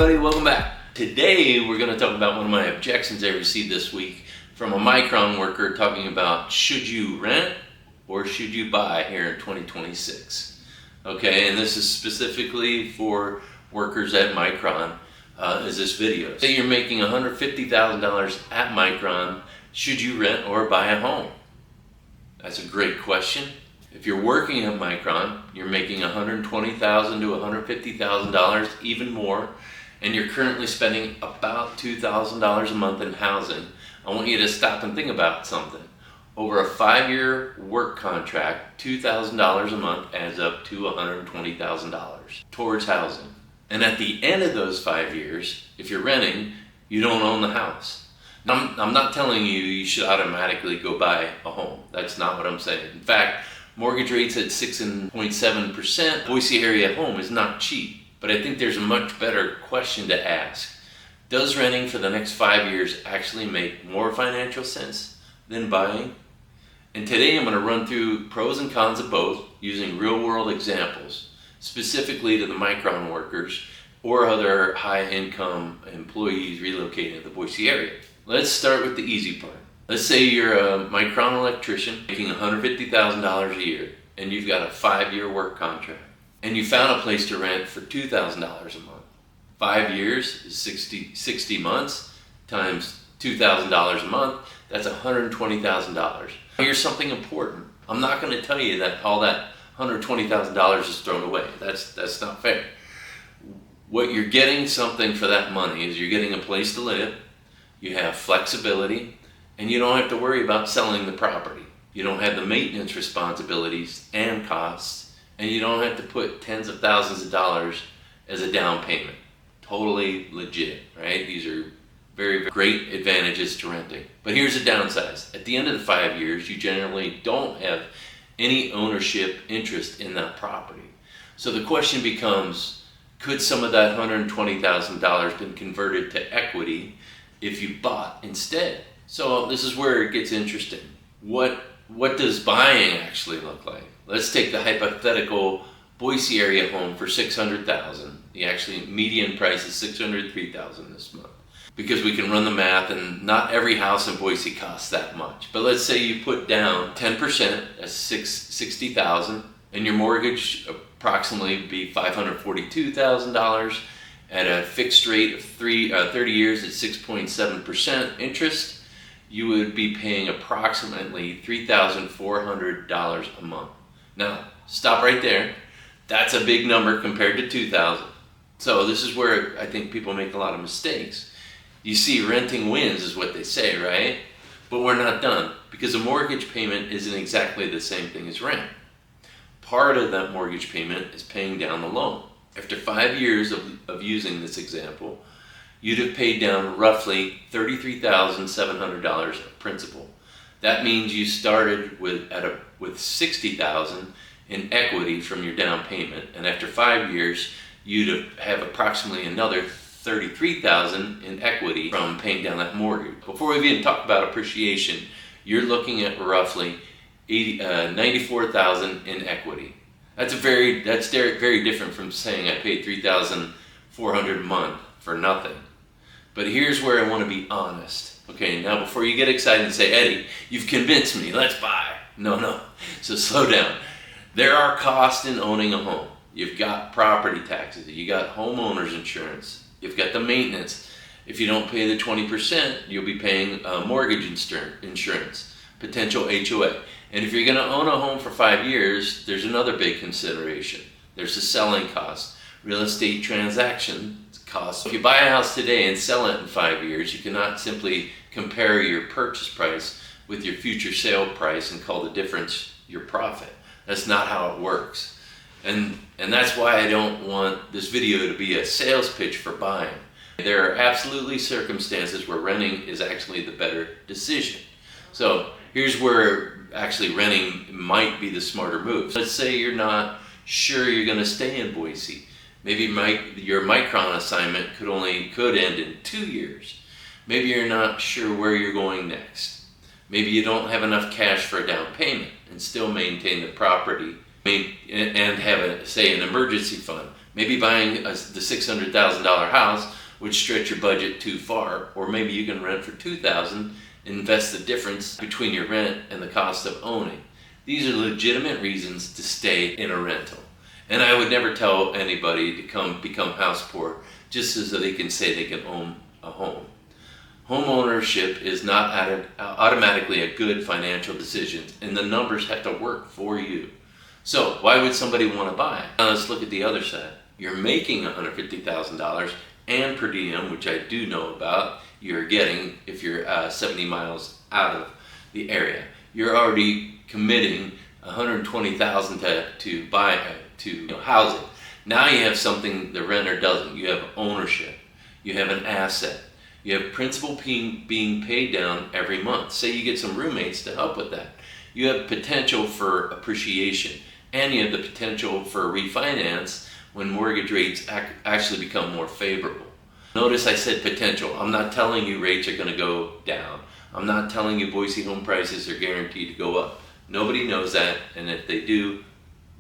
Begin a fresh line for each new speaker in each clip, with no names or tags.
everybody, welcome back. Today we're going to talk about one of my objections I received this week from a Micron worker talking about should you rent or should you buy here in 2026. Okay, and this is specifically for workers at Micron, is this video. Say you're making $150,000 at Micron, should you rent or buy a home? That's a great question. If you're working at Micron, you're making $120,000 to $150,000, even more, and you're currently spending about $2,000 a month in housing. I want you to stop and think about something. Over a 5-year work contract, $2,000 a month adds up to $120,000 towards housing. And at the end of those 5 years, if you're renting, you don't own the house. Now, I'm not telling you should automatically go buy a home. That's not what I'm saying. In fact, mortgage rates at 6.7%, Boise area home is not cheap. But I think there's a much better question to ask. Does renting for the next 5 years actually make more financial sense than buying? And today I'm going to run through pros and cons of both using real world examples, specifically to the Micron workers or other high income employees relocating to the Boise area. Let's start with the easy part. Let's say you're a Micron electrician making $150,000 a year and you've got a 5-year work contract and you found a place to rent for $2,000 a month. 5 years is 60 months times $2,000 a month, that's $120,000. Here's something important. I'm not going to tell you that all that $120,000 is thrown away. That's not fair. What you're getting something for that money is you're getting a place to live, you have flexibility, and you don't have to worry about selling the property. You don't have the maintenance responsibilities and costs, and you don't have to put tens of thousands of dollars as a down payment. Totally legit, right? These are very, very great advantages to renting. But here's the downsides. At the end of the 5 years, you generally don't have any ownership interest in that property. So the question becomes, could some of that $120,000 been converted to equity if you bought instead? So this is where it gets interesting. What does buying actually look like? Let's take the hypothetical Boise area home for $600,000. The actually median price is $603,000 this month. Because we can run the math and not every house in Boise costs that much. But let's say you put down 10%, that's $60,000, and your mortgage approximately be $542,000 at a fixed rate of 30 years at 6.7% interest. You would be paying approximately $3,400 a month. Now, stop right there. That's a big number compared to $2,000. So this is where I think people make a lot of mistakes. You see, renting wins is what they say, right? But we're not done, because a mortgage payment isn't exactly the same thing as rent. Part of that mortgage payment is paying down the loan. After 5 years of using this example, you'd have paid down roughly $33,700 of principal. That means you started with $60,000 in equity from your down payment, and after 5 years, you'd have approximately another $33,000 in equity from paying down that mortgage. Before we even talk about appreciation, you're looking at roughly $94,000 in equity. That's very different from saying I paid $3,400 a month for nothing. But here's where I want to be honest. Okay, now before you get excited and say, Eddie, you've convinced me, let's buy. No. So slow down. There are costs in owning a home. You've got property taxes, you got homeowner's insurance, you've got the maintenance. If you don't pay the 20%, you'll be paying mortgage insurance, potential HOA. And if you're going to own a home for 5 years, there's another big consideration. There's the selling cost, real estate transaction costs. If you buy a house today and sell it in 5 years, you cannot simply compare your purchase price with your future sale price and call the difference your profit. That's not how it works. And that's why I don't want this video to be a sales pitch for buying. There are absolutely circumstances where renting is actually the better decision. So here's where actually renting might be the smarter move. Let's say you're not sure you're going to stay in Boise. Maybe your Micron assignment could end in 2 years. Maybe you're not sure where you're going next. Maybe you don't have enough cash for a down payment and still maintain the property and have, say, an emergency fund. Maybe buying the $600,000 house would stretch your budget too far, or maybe you can rent for $2,000, invest the difference between your rent and the cost of owning. These are legitimate reasons to stay in a rental. And I would never tell anybody to become house poor just so they can say they can own a home. Home ownership is not automatically a good financial decision, and the numbers have to work for you. So why would somebody want to buy? Now let's look at the other side. You're making $150,000 and per diem, which I do know about, you're getting if you're 70 miles out of the area. You're already committing $120,000 to buy housing. Now you have something the renter doesn't. You have ownership. You have an asset. You have principal being paid down every month. Say you get some roommates to help with that. You have potential for appreciation, and you have the potential for refinance when mortgage rates actually become more favorable. Notice I said potential. I'm not telling you rates are going to go down. I'm not telling you Boise home prices are guaranteed to go up. Nobody knows that, and if they do,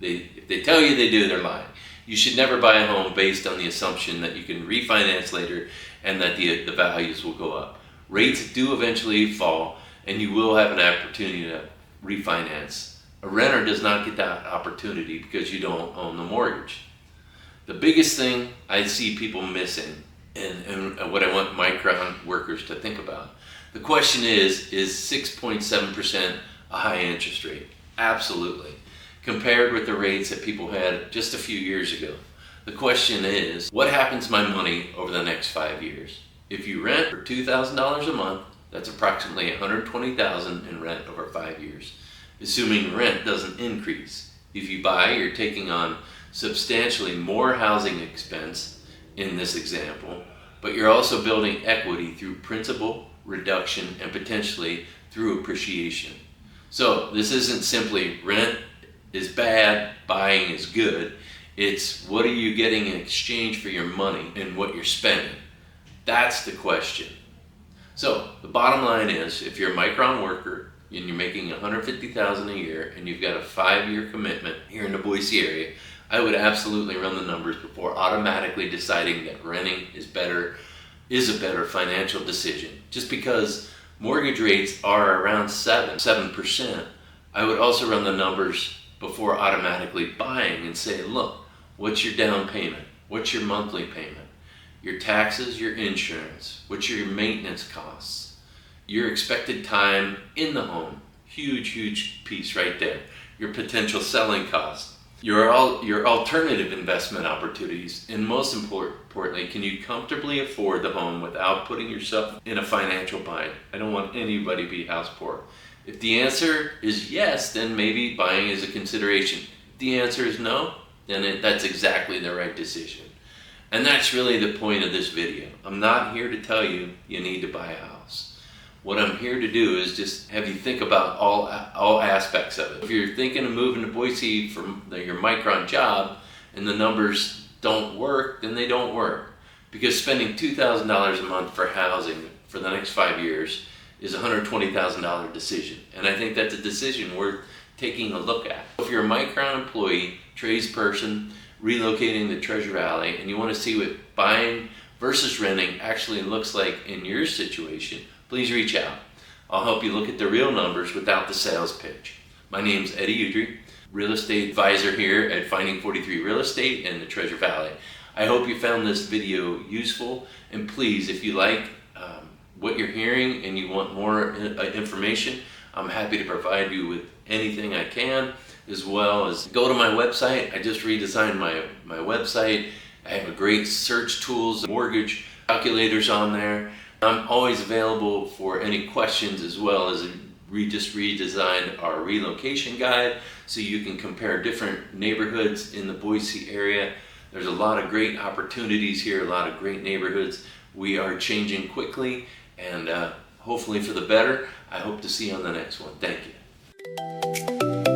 if they tell you they do, they're lying. You should never buy a home based on the assumption that you can refinance later and that the values will go up. Rates do eventually fall, and you will have an opportunity to refinance. A renter does not get that opportunity because you don't own the mortgage. The biggest thing I see people missing, and what I want Micron workers to think about, the question is 6.7% a high interest rate? Absolutely. Compared with the rates that people had just a few years ago. The question is, what happens to my money over the next 5 years? If you rent for $2,000 a month, that's approximately $120,000 in rent over 5 years, assuming rent doesn't increase. If you buy, you're taking on substantially more housing expense in this example, but you're also building equity through principal reduction and potentially through appreciation. So this isn't simply rent is bad, buying is good. It's what are you getting in exchange for your money and what you're spending? That's the question. So the bottom line is, if you're a Micron worker and you're making $150,000 a year and you've got a 5-year commitment here in the Boise area, I would absolutely run the numbers before automatically deciding that renting is a better financial decision. Just because mortgage rates are around 7%, I would also run the numbers before automatically buying and say, look, what's your down payment? What's your monthly payment? Your taxes, your insurance, what's your maintenance costs? Your expected time in the home, huge piece right there. Your potential selling costs, your alternative investment opportunities, and most importantly, can you comfortably afford the home without putting yourself in a financial bind? I don't want anybody to be house poor. If the answer is yes, then maybe buying is a consideration. If the answer is no, then that's exactly the right decision. And that's really the point of this video. I'm not here to tell you you need to buy a house. What I'm here to do is just have you think about all aspects of it. If you're thinking of moving to Boise from your Micron job and the numbers don't work, then they don't work. Because spending $2,000 a month for housing for the next 5 years is a $120,000 decision. And I think that's a decision worth taking a look at. If you're a Micron employee, tradesperson, relocating to Treasure Valley, and you want to see what buying versus renting actually looks like in your situation, please reach out. I'll help you look at the real numbers without the sales pitch. My name's Eddie Udry, real estate advisor here at Finding 43 Real Estate in the Treasure Valley. I hope you found this video useful, and please, if you like what you're hearing and you want more information, I'm happy to provide you with anything I can, as well as go to my website. I just redesigned my website. I have a great search tools, mortgage calculators on there. I'm always available for any questions, as well as we just redesigned our relocation guide so you can compare different neighborhoods in the Boise area. There's a lot of great opportunities here, a lot of great neighborhoods. We are changing quickly, and hopefully for the better. I hope to see you on the next one. Thank you.